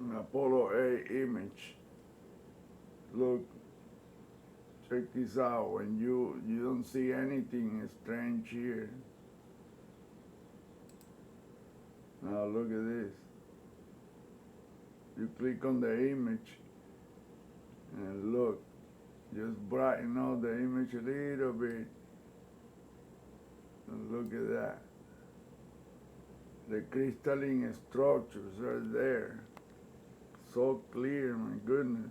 an Apollo 8 image. Look, check this out. When you don't see anything strange here. Now look at this. You click on the image and look, just brighten up the image a little bit. And look at that. The crystalline structures are there. So clear, my goodness.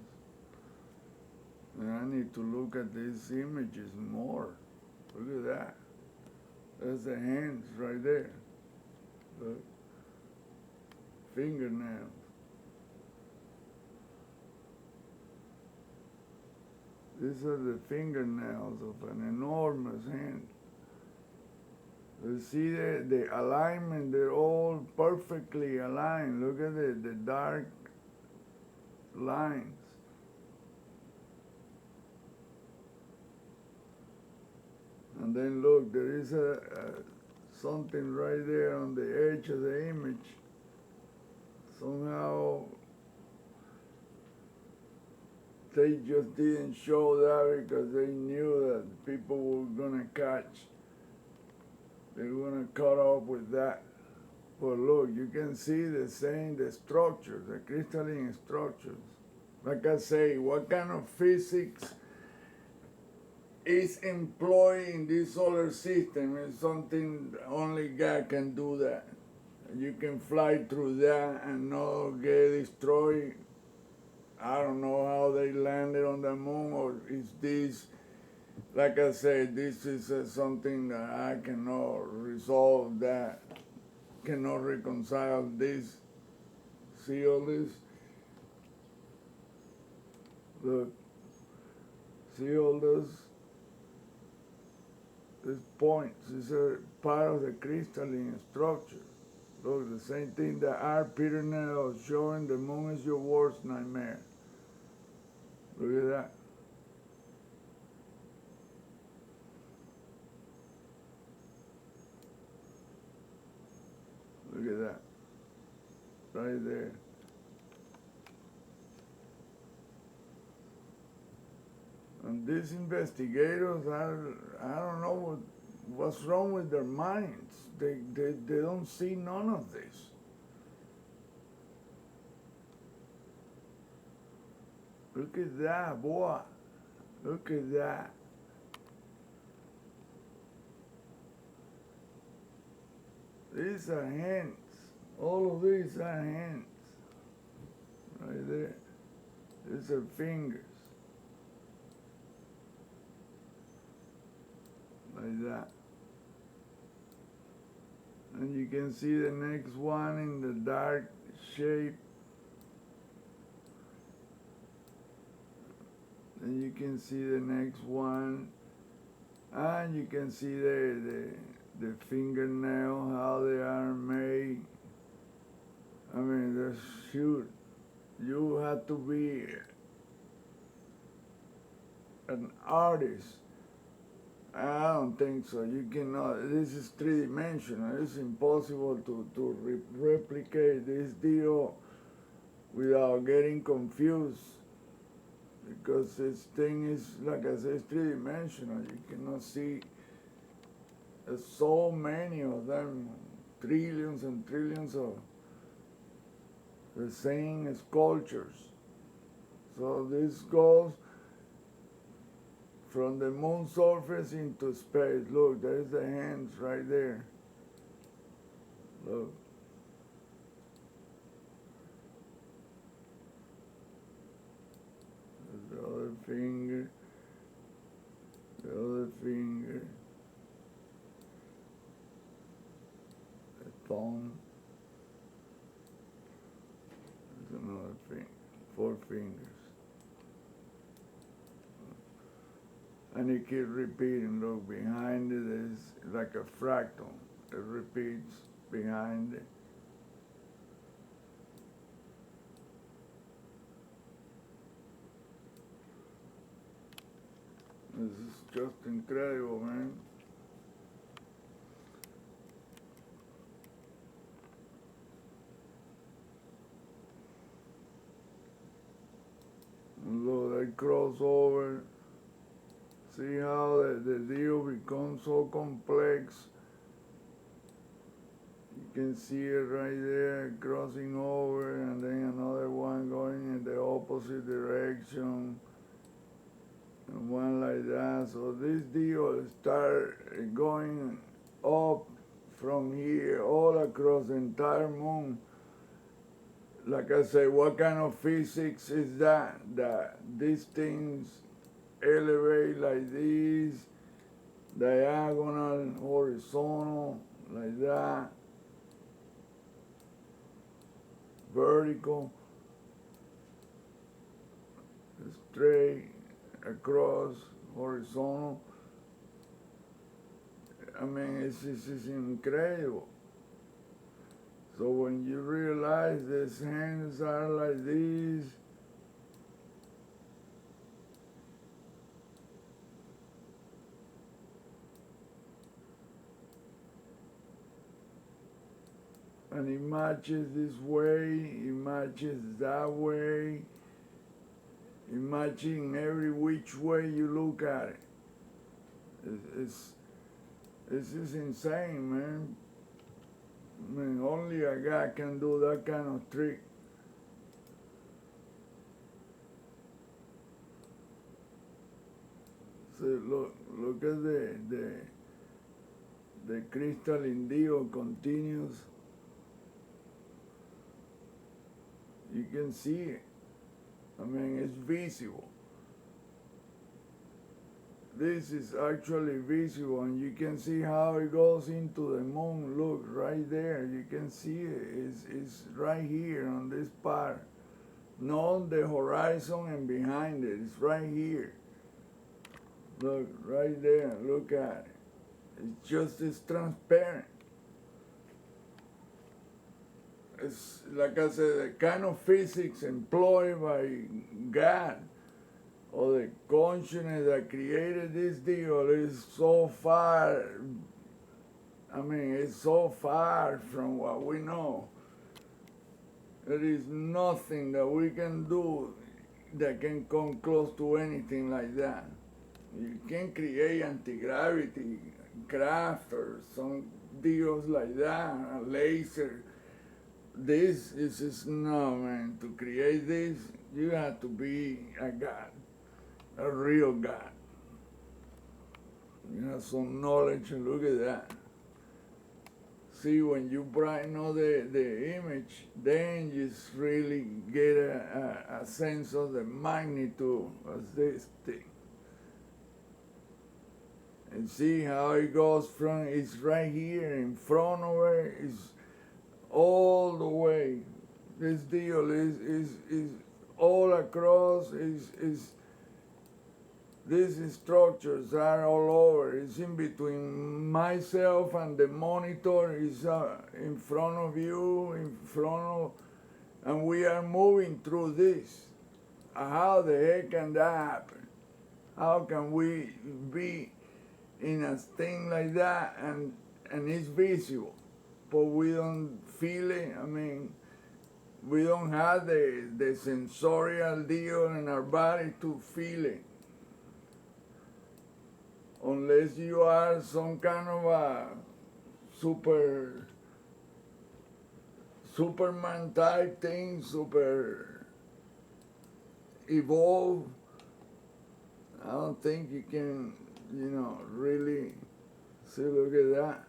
And I need to look at these images more. Look at that. That's the hands right there. Look. Fingernails. These are the fingernails of an enormous hand. You see the alignment, they're all perfectly aligned. Look at the dark lines. And then look, there is something right there on the edge of the image. Somehow they just didn't show that because they knew that people were gonna catch. They were gonna cut off with that. But look, you can see the structures, the crystalline structures. Like I say, what kind of physics is employed in this solar system is something only God can do that. You can fly through that and not get destroyed. I don't know how they landed on the moon, or is this, like I said, this is something that I cannot resolve, that cannot reconcile this. See all this? Look, see all those? These points, these are part of the crystalline structure. Look, the same thing that our Peter Nell is showing, the moon is your worst nightmare. Look at that. Look at that. Right there. And these investigators, I don't know what's wrong with their minds. They don't see none of this. Look at that, boy. Look at that. These are hands. All of these are hands. Right there. These are fingers. Like that. And you can see the next one in the dark shape. And you can see the next one. And you can see the fingernail, how they are made. I mean, that's huge. You have to be an artist. I don't think so. You cannot. This is three-dimensional. It's impossible to replicate this deal without getting confused. Because this thing is, like I said, it's three-dimensional. You cannot see. There's so many of them, trillions and trillions of the same sculptures. So this goes from the moon surface into space. Look, there's the hands right there. Look. There's the other finger. The other finger. The thumb. There's another finger. 4 fingers. And it keeps repeating. Look, behind it is like a fractal. It repeats behind it. This is just incredible, man. crossover. See how the deal becomes so complex. You can see it right there, crossing over, and then another one going in the opposite direction, and one like that. So this deal start going up from here all across the entire moon. Like I say, what kind of physics is that? That these things elevate like this, diagonal, horizontal, like that, vertical, straight, across, horizontal. I mean, it's incredible. So when you realize these hands are like this, and it matches this way, it matches that way, it matching every which way you look at it. This is insane, man. I mean, only a guy can do that kind of trick. So look at the crystalline deal continues. You can see it. I mean, it's visible. This is actually visible, and you can see how it goes into the moon. Look, right there, you can see it. It's right here on this part. Not on the horizon and behind it. It's right here. Look, right there, look at it. It's just as transparent. It's, like I said, the kind of physics employed by God or the consciousness that created this deal is so far, I mean, it's so far from what we know. There is nothing that we can do that can come close to anything like that. You can create anti-gravity craft or some deals like that, a laser. This is just, no, man, to create this, you have to be a god, a real god. You have some knowledge, and look at that. See, when you brighten up the image, then you really get a sense of the magnitude of this thing. And see how it goes from, it's right here in front of it, it's all the way. This deal is all across, these structures are all over. It's in between myself and the monitor. It's in front of you, and we are moving through this. How the heck can that happen? How can we be in a thing like that and it's visible, but we don't feel it? I mean, we don't have the sensorial deal in our body to feel it. Unless you are some kind of a Superman type thing, super evolved, I don't think you can, really see. Look at that.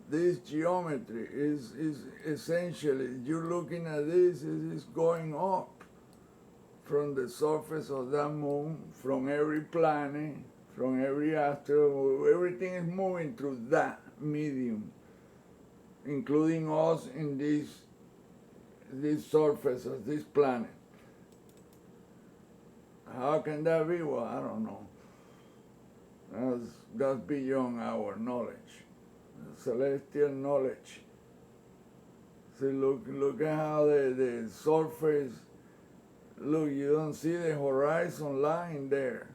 This geometry is essentially, you're looking at this, it is going up from the surface of that moon, from every planet, from every asteroid. Everything is moving through that medium, including us in this surface of this planet. How can that be? Well, I don't know. That's beyond our knowledge, celestial knowledge. See, look at how the surface, look, you don't see the horizon line there.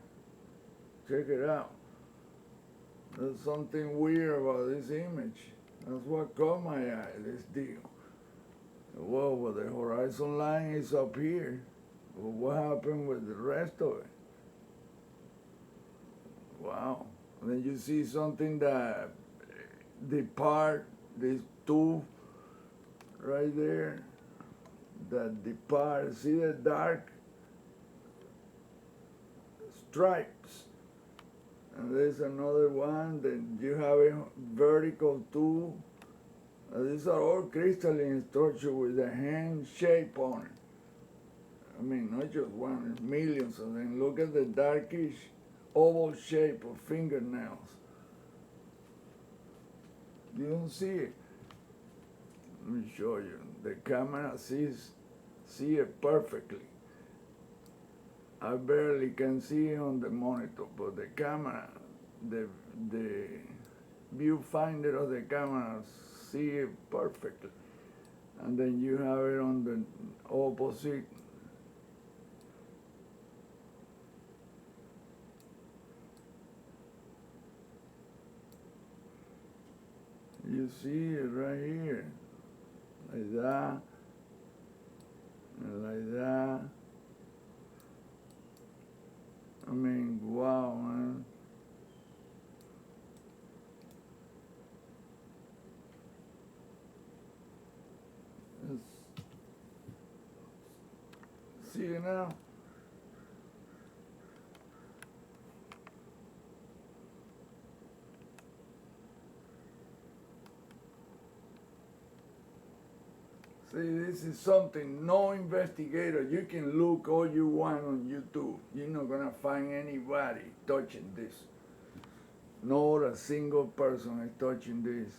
Check it out. There's something weird about this image. That's what caught my eye, this deal. Well, the horizon line is up here. Well, what happened with the rest of it? Wow. And then you see something that depart, this tube right there, that depart. See the dark stripes? And there's another one, then you have a vertical tube. These are all crystalline structure with a hand shape on it. I mean, not just one, millions of them. Look at the darkish oval shape of fingernails. You don't see it. Let me show you. The camera sees it perfectly. I barely can see it on the monitor, but the camera, the viewfinder of the camera see it perfectly. And then you have it on the opposite. You see it right here, like that, and like that. I mean, wow, man. See it now? See, this is something no investigator, you can look all you want on YouTube. You're not gonna find anybody touching this. Not a single person is touching this.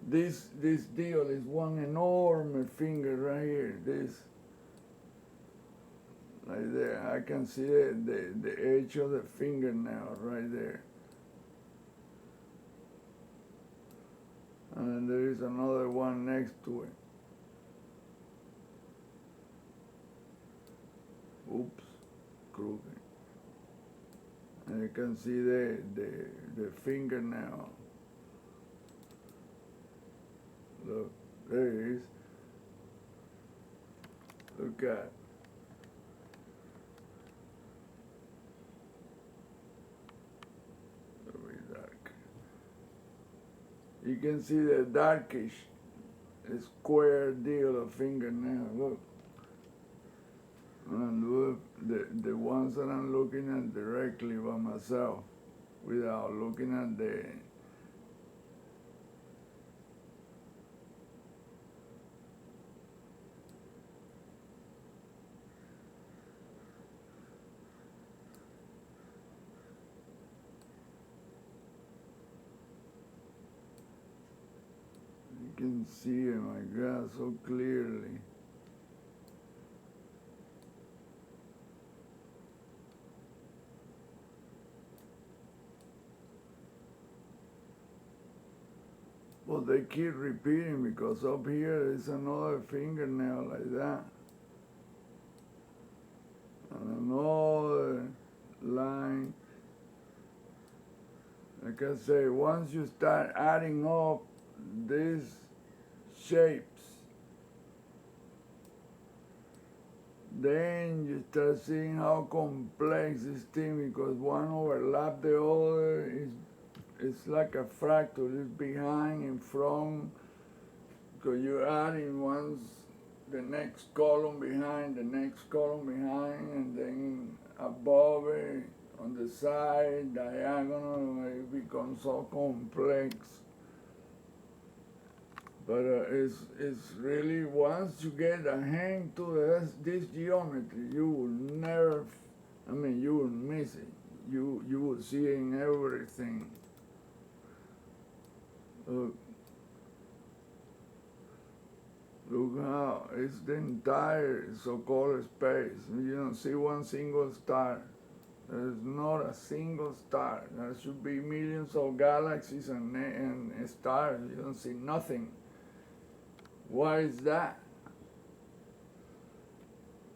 This deal is one enormous finger right here, this. Right there, I can see the edge of the fingernail right there. And there is another one next to it. Oops, crooked. And you can see the fingernail. Look, there it is. Look at. Very dark. You can see the darkish square deal of fingernail. Look. And look, the ones that I'm looking at directly by myself, without looking at the you can see it, my God, so clearly. Well, they keep repeating because up here is another fingernail like that. And another line. Like I say, once you start adding up these shapes, then you start seeing how complex this thing, because one overlaps the other. It's like a fractal. It's behind, in front, because you're adding once the next column behind, the next column behind, and then above it, on the side, diagonal, it becomes so complex. But it's really, once you get a hang to this geometry, you will never, I mean, you will miss it. You will see it in everything. Look how it's the entire so-called space. You don't see one single star. There's not a single star. There should be millions of galaxies and stars. You don't see nothing. Why is that?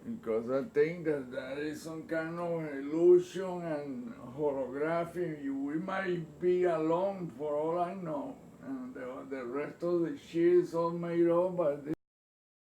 Because I think that is some kind of illusion and holography. We might be alone for all I know. And the rest of the shit is all made up by this.